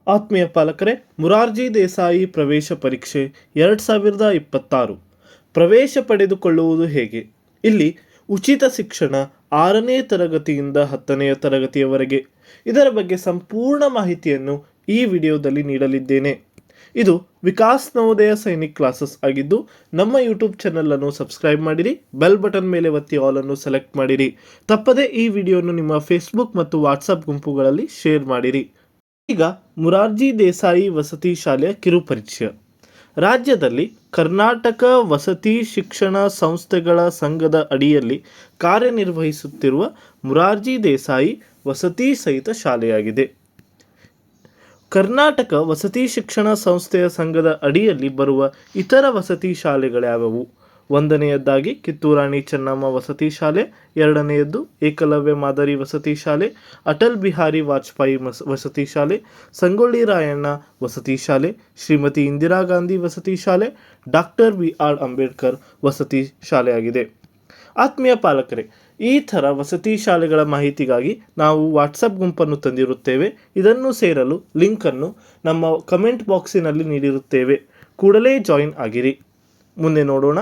ಆತ್ಮೀಯ ಪಾಲಕರೇ, ಮುರಾರ್ಜಿ ದೇಸಾಯಿ ಪ್ರವೇಶ ಪರೀಕ್ಷೆ 2026 ಪ್ರವೇಶ ಪಡೆದುಕೊಳ್ಳುವುದು ಹೇಗೆ? ಇಲ್ಲಿ ಉಚಿತ ಶಿಕ್ಷಣ 6ನೇ ತರಗತಿಯಿಂದ 10ನೇ ತರಗತಿಯವರೆಗೆ. ಇದರ ಬಗ್ಗೆ ಸಂಪೂರ್ಣ ಮಾಹಿತಿಯನ್ನು ಈ ವಿಡಿಯೋದಲ್ಲಿ ನೀಡಲಿದ್ದೇನೆ. ಇದು ವಿಕಾಸ್ ನವೋದಯ ಸೈನಿಕ್ ಕ್ಲಾಸಸ್ ಆಗಿದ್ದು, ನಮ್ಮ ಯೂಟ್ಯೂಬ್ ಚಾನಲನ್ನು ಸಬ್ಸ್ಕ್ರೈಬ್ ಮಾಡಿರಿ, ಬೆಲ್ ಬಟನ್ ಮೇಲೆ ಒತ್ತಿ ಆಲ್ ಅನ್ನು ಸೆಲೆಕ್ಟ್ ಮಾಡಿರಿ. ತಪ್ಪದೇ ಈ ವಿಡಿಯೋವನ್ನು ನಿಮ್ಮ ಫೇಸ್ಬುಕ್ ಮತ್ತು ವಾಟ್ಸಪ್ ಗುಂಪುಗಳಲ್ಲಿ ಶೇರ್ ಮಾಡಿರಿ. ಈಗ ಮುರಾರ್ಜಿ ದೇಸಾಯಿ ವಸತಿ ಶಾಲೆಯ ಕಿರುಪರಿಚಯ. ರಾಜ್ಯದಲ್ಲಿ ಕರ್ನಾಟಕ ವಸತಿ ಶಿಕ್ಷಣ ಸಂಸ್ಥೆಗಳ ಸಂಘದ ಅಡಿಯಲ್ಲಿ ಕಾರ್ಯನಿರ್ವಹಿಸುತ್ತಿರುವ ಮುರಾರ್ಜಿ ದೇಸಾಯಿ ವಸತಿ ಸಹಿತ ಶಾಲೆಯಾಗಿದೆ. ಕರ್ನಾಟಕ ವಸತಿ ಶಿಕ್ಷಣ ಸಂಸ್ಥೆಯ ಸಂಘದ ಅಡಿಯಲ್ಲಿ ಬರುವ ಇತರ ವಸತಿ ಶಾಲೆಗಳ್ಯಾವುವು? 1ನೇಯದ್ದಾಗಿ ಕಿತ್ತೂರಾಣಿ ಚೆನ್ನಮ್ಮ ವಸತಿ ಶಾಲೆ, 2ನೇಯದ್ದು ಏಕಲವ್ಯ ಮಾದರಿ ವಸತಿ ಶಾಲೆ, ಅಟಲ್ ಬಿಹಾರಿ ವಾಜಪೇಯಿ ವಸತಿ ಶಾಲೆ, ಸಂಗೊಳ್ಳಿ ರಾಯಣ್ಣ ವಸತಿ ಶಾಲೆ, ಶ್ರೀಮತಿ ಇಂದಿರಾ ಗಾಂಧಿ ವಸತಿ ಶಾಲೆ, ಡಾಕ್ಟರ್ BR ಅಂಬೇಡ್ಕರ್ ವಸತಿ ಶಾಲೆಯಾಗಿದೆ. ಆತ್ಮೀಯ ಪಾಲಕರೇ, ಈ ಥರ ವಸತಿ ಶಾಲೆಗಳ ಮಾಹಿತಿಗಾಗಿ ನಾವು ವಾಟ್ಸಪ್ ಗುಂಪನ್ನು ತಂದಿರುತ್ತೇವೆ. ಇದನ್ನು ಸೇರಲು ಲಿಂಕನ್ನು ನಮ್ಮ ಕಮೆಂಟ್ ಬಾಕ್ಸಿನಲ್ಲಿ ನೀಡಿರುತ್ತೇವೆ. ಕೂಡಲೇ ಜಾಯಿನ್ ಆಗಿರಿ. ಮುಂದೆ ನೋಡೋಣ.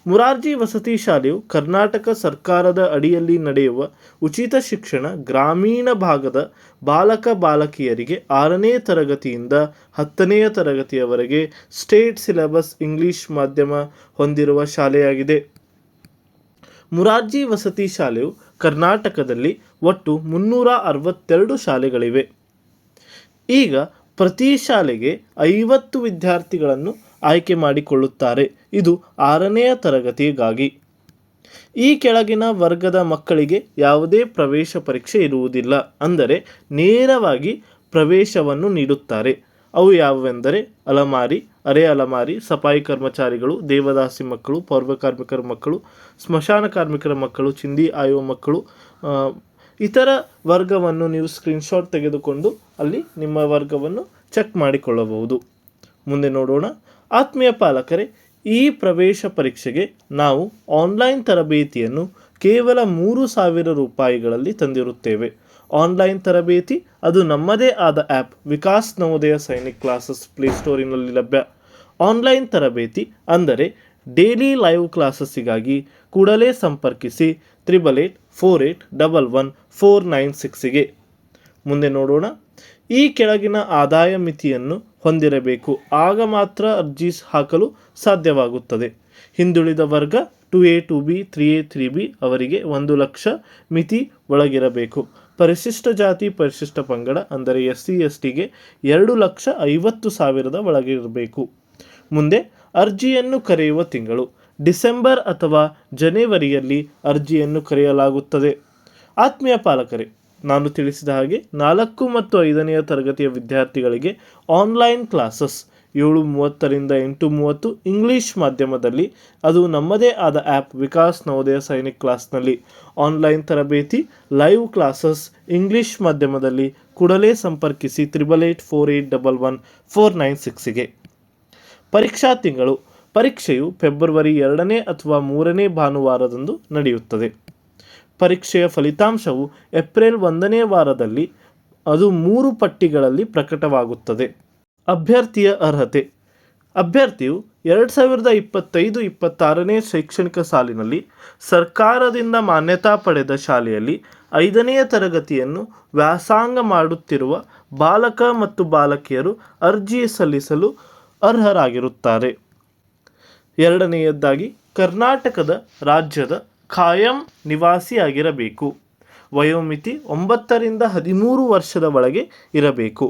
ಮುರಾರ್ಜಿ ವಸತಿ ಶಾಲೆಯು ಕರ್ನಾಟಕ ಸರ್ಕಾರದ ಅಡಿಯಲ್ಲಿ ನಡೆಯುವ ಉಚಿತ ಶಿಕ್ಷಣ ಗ್ರಾಮೀಣ ಭಾಗದ ಬಾಲಕ ಬಾಲಕಿಯರಿಗೆ 6ನೇ ತರಗತಿಯಿಂದ 10ನೇ ತರಗತಿಯವರೆಗೆ ಸ್ಟೇಟ್ ಸಿಲೆಬಸ್ ಇಂಗ್ಲಿಷ್ ಮಾಧ್ಯಮ ಹೊಂದಿರುವ ಶಾಲೆಯಾಗಿದೆ. ಮುರಾರ್ಜಿ ವಸತಿ ಶಾಲೆಯು ಕರ್ನಾಟಕದಲ್ಲಿ ಒಟ್ಟು 362 ಶಾಲೆಗಳಿವೆ. ಈಗ ಪ್ರತಿ ಶಾಲೆಗೆ 50 ವಿದ್ಯಾರ್ಥಿಗಳನ್ನು ಆಯ್ಕೆ ಮಾಡಿಕೊಳ್ಳುತ್ತಾರೆ. ಇದು 6ನೇ ತರಗತಿಗಾಗಿ. ಈ ಕೆಳಗಿನ ವರ್ಗದ ಮಕ್ಕಳಿಗೆ ಯಾವುದೇ ಪ್ರವೇಶ ಪರೀಕ್ಷೆ ಇರುವುದಿಲ್ಲ, ಅಂದರೆ ನೇರವಾಗಿ ಪ್ರವೇಶವನ್ನು ನೀಡುತ್ತಾರೆ. ಅವು ಯಾವುವೆಂದರೆ ಅಲಮಾರಿ, ಅರೆ ಅಲಮಾರಿ, ಸಫಾಯಿ ಕರ್ಮಚಾರಿಗಳು, ದೇವದಾಸಿ ಮಕ್ಕಳು, ಪೌರಕಾರ್ಮಿಕರ ಮಕ್ಕಳು, ಸ್ಮಶಾನ ಕಾರ್ಮಿಕರ ಮಕ್ಕಳು, ಚಿಂದಿ ಆಯುವ ಮಕ್ಕಳು. ಇತರ ವರ್ಗವನ್ನು ನೀವು ಸ್ಕ್ರೀನ್ಶಾಟ್ ತೆಗೆದುಕೊಂಡು ಅಲ್ಲಿ ನಿಮ್ಮ ವರ್ಗವನ್ನು ಚೆಕ್ ಮಾಡಿಕೊಳ್ಳಬಹುದು. ಮುಂದೆ ನೋಡೋಣ. ಆತ್ಮೀಯ ಪಾಲಕರೇ, ಈ ಪ್ರವೇಶ ಪರೀಕ್ಷೆಗೆ ನಾವು ಆನ್ಲೈನ್ ತರಬೇತಿಯನ್ನು ಕೇವಲ 3,000 ರೂಪಾಯಿಗಳಲ್ಲಿ ತಂದಿರುತ್ತೇವೆ. ಆನ್ಲೈನ್ ತರಬೇತಿ ಅದು ನಮ್ಮದೇ ಆದ ಆ್ಯಪ್ ವಿಕಾಸ್ ನವೋದಯ ಸೈನಿಕ್ ಕ್ಲಾಸಸ್ ಪ್ಲೇಸ್ಟೋರಿನಲ್ಲಿ ಲಭ್ಯ. ಆನ್ಲೈನ್ ತರಬೇತಿ ಅಂದರೆ ಡೈಲಿ ಲೈವ್ ಕ್ಲಾಸಸ್ಸಿಗಾಗಿ ಕೂಡಲೇ ಸಂಪರ್ಕಿಸಿ 8884811496ಗೆ. ಮುಂದೆ ನೋಡೋಣ. ಈ ಕೆಳಗಿನ ಆದಾಯ ಮಿತಿಯನ್ನು ಹೊಂದಿರಬೇಕು, ಆಗ ಮಾತ್ರ ಅರ್ಜಿ ಹಾಕಲು ಸಾಧ್ಯವಾಗುತ್ತದೆ. ಹಿಂದುಳಿದ ವರ್ಗ 2A 2B 3A 3B ಅವರಿಗೆ 1 ಲಕ್ಷ ಮಿತಿ ಒಳಗಿರಬೇಕು. ಪರಿಶಿಷ್ಟ ಜಾತಿ ಪರಿಶಿಷ್ಟ ಪಂಗಡ ಅಂದರೆ SC STಗೆ 2,50,000 ಒಳಗಿರಬೇಕು. ಮುಂದೆ ಅರ್ಜಿಯನ್ನು ಕರೆಯುವ ತಿಂಗಳು ಡಿಸೆಂಬರ್ ಅಥವಾ ಜನವರಿಯಲ್ಲಿ ಅರ್ಜಿಯನ್ನು ಕರೆಯಲಾಗುತ್ತದೆ. ಆತ್ಮೀಯ ಪಾಲಕರೇ, ನಾನು ತಿಳಿಸಿದ ಹಾಗೆ 4 ಮತ್ತು 5ನೇ ತರಗತಿಯ ವಿದ್ಯಾರ್ಥಿಗಳಿಗೆ ಆನ್ಲೈನ್ ಕ್ಲಾಸಸ್ 7:30ರಿಂದ 8:30 ಇಂಗ್ಲಿಷ್ ಮಾಧ್ಯಮದಲ್ಲಿ, ಅದು ನಮ್ಮದೇ ಆದ ಆ್ಯಪ್ ವಿಕಾಸ್ ನವೋದಯ ಸೈನಿಕ್ ಕ್ಲಾಸ್ನಲ್ಲಿ. ಆನ್ಲೈನ್ ತರಬೇತಿ ಲೈವ್ ಕ್ಲಾಸಸ್ ಇಂಗ್ಲಿಷ್ ಮಾಧ್ಯಮದಲ್ಲಿ. ಕೂಡಲೇ ಸಂಪರ್ಕಿಸಿ 8848111496ಗೆ. ಪರೀಕ್ಷಾ ತಿಂಗಳು ಪರೀಕ್ಷೆಯು ಫೆಬ್ರವರಿ 2ನೇ ಅಥವಾ 3ನೇ ಭಾನುವಾರದಂದು ನಡೆಯುತ್ತದೆ. ಪರೀಕ್ಷೆಯ ಫಲಿತಾಂಶವು ಏಪ್ರಿಲ್ 1ನೇ ವಾರದಲ್ಲಿ, ಅದು 3 ಪಟ್ಟಿಗಳಲ್ಲಿ ಪ್ರಕಟವಾಗುತ್ತದೆ. ಅಭ್ಯರ್ಥಿಯ ಅರ್ಹತೆ. ಅಭ್ಯರ್ಥಿಯು 2025-26ನೇ ಶೈಕ್ಷಣಿಕ ಸಾಲಿನಲ್ಲಿ ಸರ್ಕಾರದಿಂದ ಮಾನ್ಯತಾ ಪಡೆದ ಶಾಲೆಯಲ್ಲಿ 5ನೇ ತರಗತಿಯನ್ನು ವ್ಯಾಸಂಗ ಮಾಡುತ್ತಿರುವ ಬಾಲಕ ಮತ್ತು ಬಾಲಕಿಯರು ಅರ್ಜಿ ಸಲ್ಲಿಸಲು ಅರ್ಹರಾಗಿರುತ್ತಾರೆ. 2ನೇಯದ್ದಾಗಿ ಕರ್ನಾಟಕದ ರಾಜ್ಯದ ಖಾಯಂ ನಿವಾಸಿಯಾಗಿರಬೇಕು. ವಯೋಮಿತಿ 9ರಿಂದ 13 ವರ್ಷದ ಒಳಗೆ ಇರಬೇಕು.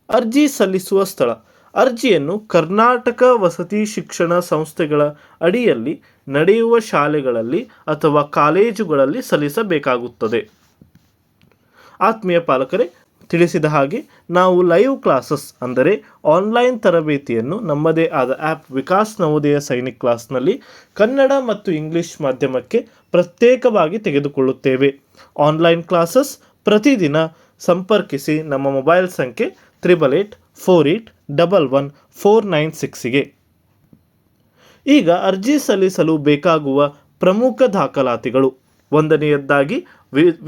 ಅರ್ಜಿ ಸಲ್ಲಿಸುವ ಸ್ಥಳ. ಅರ್ಜಿಯನ್ನು ಕರ್ನಾಟಕ ವಸತಿ ಶಿಕ್ಷಣ ಸಂಸ್ಥೆಗಳ ಅಡಿಯಲ್ಲಿ ನಡೆಯುವ ಶಾಲೆಗಳಲ್ಲಿ ಅಥವಾ ಕಾಲೇಜುಗಳಲ್ಲಿ ಸಲ್ಲಿಸಬೇಕಾಗುತ್ತದೆ. ಆತ್ಮೀಯ ಪಾಲಕರೇ, ತಿಳಿಸಿದ ಹಾಗೆ ನಾವು ಲೈವ್ ಕ್ಲಾಸಸ್ ಅಂದರೆ ಆನ್ಲೈನ್ ತರಬೇತಿಯನ್ನು ನಮ್ಮದೇ ಆದ ಆ್ಯಪ್ ವಿಕಾಸ್ ನವೋದಯ ಸೈನಿಕ್ ಕ್ಲಾಸ್ನಲ್ಲಿ ಕನ್ನಡ ಮತ್ತು ಇಂಗ್ಲಿಷ್ ಮಾಧ್ಯಮಕ್ಕೆ ಪ್ರತ್ಯೇಕವಾಗಿ ತೆಗೆದುಕೊಳ್ಳುತ್ತೇವೆ. ಆನ್ಲೈನ್ ಕ್ಲಾಸಸ್ ಪ್ರತಿದಿನ. ಸಂಪರ್ಕಿಸಿ ನಮ್ಮ ಮೊಬೈಲ್ ಸಂಖ್ಯೆ 8848111496ಗೆ. ಈಗ ಅರ್ಜಿ ಸಲ್ಲಿಸಲು ಬೇಕಾಗುವ ಪ್ರಮುಖ ದಾಖಲಾತಿಗಳು. 1ನೇಯದ್ದಾಗಿ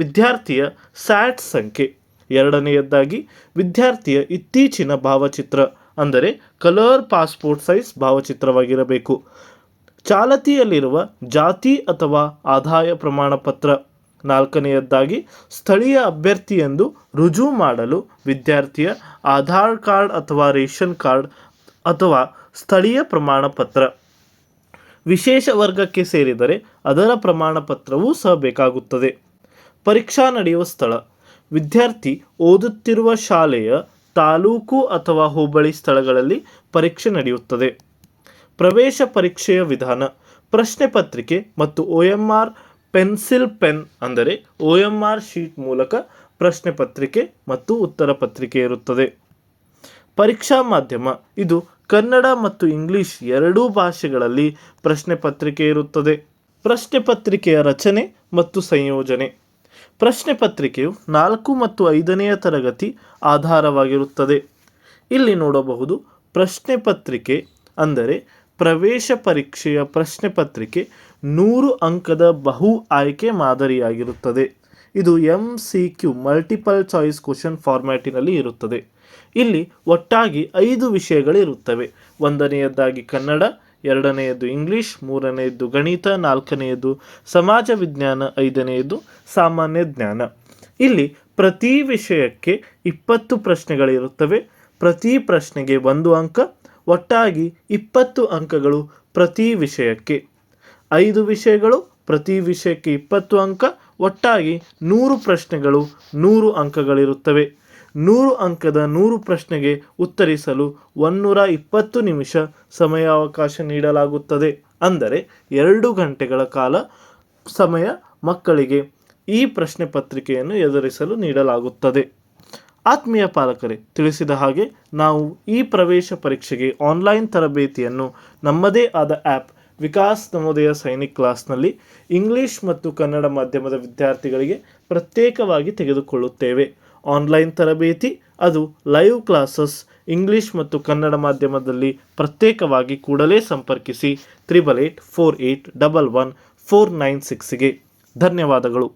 ವಿದ್ಯಾರ್ಥಿಯ ಸ್ಯಾಟ್ ಸಂಖ್ಯೆ. ಎರಡನೆಯದಾಗಿ ವಿದ್ಯಾರ್ಥಿಯ ಇತ್ತೀಚಿನ ಭಾವಚಿತ್ರ ಅಂದರೆ ಕಲರ್ ಪಾಸ್ಪೋರ್ಟ್ ಸೈಜ್ ಭಾವಚಿತ್ರವಾಗಿರಬೇಕು. ಚಾಲತಿಯಲ್ಲಿರುವ ಜಾತಿ ಅಥವಾ ಆದಾಯ ಪ್ರಮಾಣ ಪತ್ರ. ನಾಲ್ಕನೆಯದಾಗಿ ಸ್ಥಳೀಯ ಅಭ್ಯರ್ಥಿ ಎಂದು ರುಜುವು ಮಾಡಲು ವಿದ್ಯಾರ್ಥಿಯ ಆಧಾರ್ ಕಾರ್ಡ್ ಅಥವಾ ರೇಷನ್ ಕಾರ್ಡ್ ಅಥವಾ ಸ್ಥಳೀಯ ಪ್ರಮಾಣ ಪತ್ರ. ವಿಶೇಷ ವರ್ಗಕ್ಕೆ ಸೇರಿದರೆ ಅದರ ಪ್ರಮಾಣ ಪತ್ರವೂ ಸಹ ಬೇಕಾಗುತ್ತದೆ. ಪರೀಕ್ಷಾ ನಡೆಯುವ ಸ್ಥಳ. ವಿದ್ಯಾರ್ಥಿ ಓದುತ್ತಿರುವ ಶಾಲೆಯ ತಾಲೂಕು ಅಥವಾ ಹೋಬಳಿ ಸ್ಥಳಗಳಲ್ಲಿ ಪರೀಕ್ಷೆ ನಡೆಯುತ್ತದೆ. ಪ್ರವೇಶ ಪರೀಕ್ಷೆಯ ವಿಧಾನ. ಪ್ರಶ್ನೆ ಪತ್ರಿಕೆ ಮತ್ತು OMR ಪೆನ್ಸಿಲ್ ಪೆನ್ ಅಂದರೆ OMR ಶೀಟ್ ಮೂಲಕ ಪ್ರಶ್ನೆ ಪತ್ರಿಕೆ ಮತ್ತು ಉತ್ತರ ಪತ್ರಿಕೆ ಇರುತ್ತದೆ. ಪರೀಕ್ಷಾ ಮಾಧ್ಯಮ. ಇದು ಕನ್ನಡ ಮತ್ತು ಇಂಗ್ಲಿಷ್ ಎರಡೂ ಭಾಷೆಗಳಲ್ಲಿ ಪ್ರಶ್ನೆ ಪತ್ರಿಕೆ ಇರುತ್ತದೆ. ಪ್ರಶ್ನೆ ಪತ್ರಿಕೆಯ ರಚನೆ ಮತ್ತು ಸಂಯೋಜನೆ. ಪ್ರಶ್ನೆ ಪತ್ರಿಕೆಯು 4 ಮತ್ತು 5ನೇ ತರಗತಿ ಆಧಾರವಾಗಿರುತ್ತದೆ. ಇಲ್ಲಿ ನೋಡಬಹುದು ಪ್ರಶ್ನೆ ಪತ್ರಿಕೆ ಅಂದರೆ ಪ್ರವೇಶ ಪರೀಕ್ಷೆಯ ಪ್ರಶ್ನೆ ಪತ್ರಿಕೆ 100 ಅಂಕದ ಬಹು ಆಯ್ಕೆ ಮಾದರಿಯಾಗಿರುತ್ತದೆ. ಇದು MCQ ಮಲ್ಟಿಪಲ್ ಚಾಯ್ಸ್ ಕ್ವಶನ್ ಫಾರ್ಮ್ಯಾಟಿನಲ್ಲಿ ಇರುತ್ತದೆ. ಇಲ್ಲಿ ಒಟ್ಟಾಗಿ 5 ವಿಷಯಗಳಿರುತ್ತವೆ. ಒಂದನೆಯದಾಗಿ ಕನ್ನಡ, ಎರಡನೆಯದು ಇಂಗ್ಲಿಷ್, ಮೂರನೆಯದು ಗಣಿತ, ನಾಲ್ಕನೆಯದು ಸಮಾಜ ವಿಜ್ಞಾನ, 5ನೆಯದು ಸಾಮಾನ್ಯ ಜ್ಞಾನ. ಇಲ್ಲಿ ಪ್ರತಿ ವಿಷಯಕ್ಕೆ 20 ಪ್ರಶ್ನೆಗಳಿರುತ್ತವೆ. ಪ್ರತಿ ಪ್ರಶ್ನೆಗೆ 1 ಅಂಕ, ಒಟ್ಟಾಗಿ 20 ಅಂಕಗಳು ಪ್ರತಿ ವಿಷಯಕ್ಕೆ. 5 ವಿಷಯಗಳು, ಪ್ರತಿ ವಿಷಯಕ್ಕೆ 20 ಅಂಕ, ಒಟ್ಟಾಗಿ 100 ಪ್ರಶ್ನೆಗಳು, 100 ಅಂಕಗಳಿರುತ್ತವೆ. 100 ಅಂಕದ 100 ಪ್ರಶ್ನೆಗೆ ಉತ್ತರಿಸಲು 120 ನಿಮಿಷ ಸಮಯಾವಕಾಶ ನೀಡಲಾಗುತ್ತದೆ. ಅಂದರೆ 2 ಗಂಟೆಗಳ ಕಾಲ ಸಮಯ ಮಕ್ಕಳಿಗೆ ಈ ಪ್ರಶ್ನೆ ಪತ್ರಿಕೆಯನ್ನು ಎದುರಿಸಲು ನೀಡಲಾಗುತ್ತದೆ. ಆತ್ಮೀಯ ಪಾಲಕರೇ, ತಿಳಿಸಿದ ಹಾಗೆ ನಾವು ಈ ಪ್ರವೇಶ ಪರೀಕ್ಷೆಗೆ ಆನ್ಲೈನ್ ತರಬೇತಿಯನ್ನು ನಮ್ಮದೇ ಆದ ಆ್ಯಪ್ ವಿಕಾಸ್ ನವೋದಯ ಸೈನಿಕ್ ಕ್ಲಾಸ್ನಲ್ಲಿ ಇಂಗ್ಲಿಷ್ ಮತ್ತು ಕನ್ನಡ ಮಾಧ್ಯಮದ ವಿದ್ಯಾರ್ಥಿಗಳಿಗೆ ಪ್ರತ್ಯೇಕವಾಗಿ ತೆಗೆದುಕೊಳ್ಳುತ್ತೇವೆ. ಆನ್ಲೈನ್ ತರಬೇತಿ ಅದು ಲೈವ್ ಕ್ಲಾಸಸ್ ಇಂಗ್ಲಿಷ್ ಮತ್ತು ಕನ್ನಡ ಮಾಧ್ಯಮದಲ್ಲಿ ಪ್ರತ್ಯೇಕವಾಗಿ ಕೂಡಲೇ ಸಂಪರ್ಕಿಸಿ 8884811496ಗೆ. ಧನ್ಯವಾದಗಳು.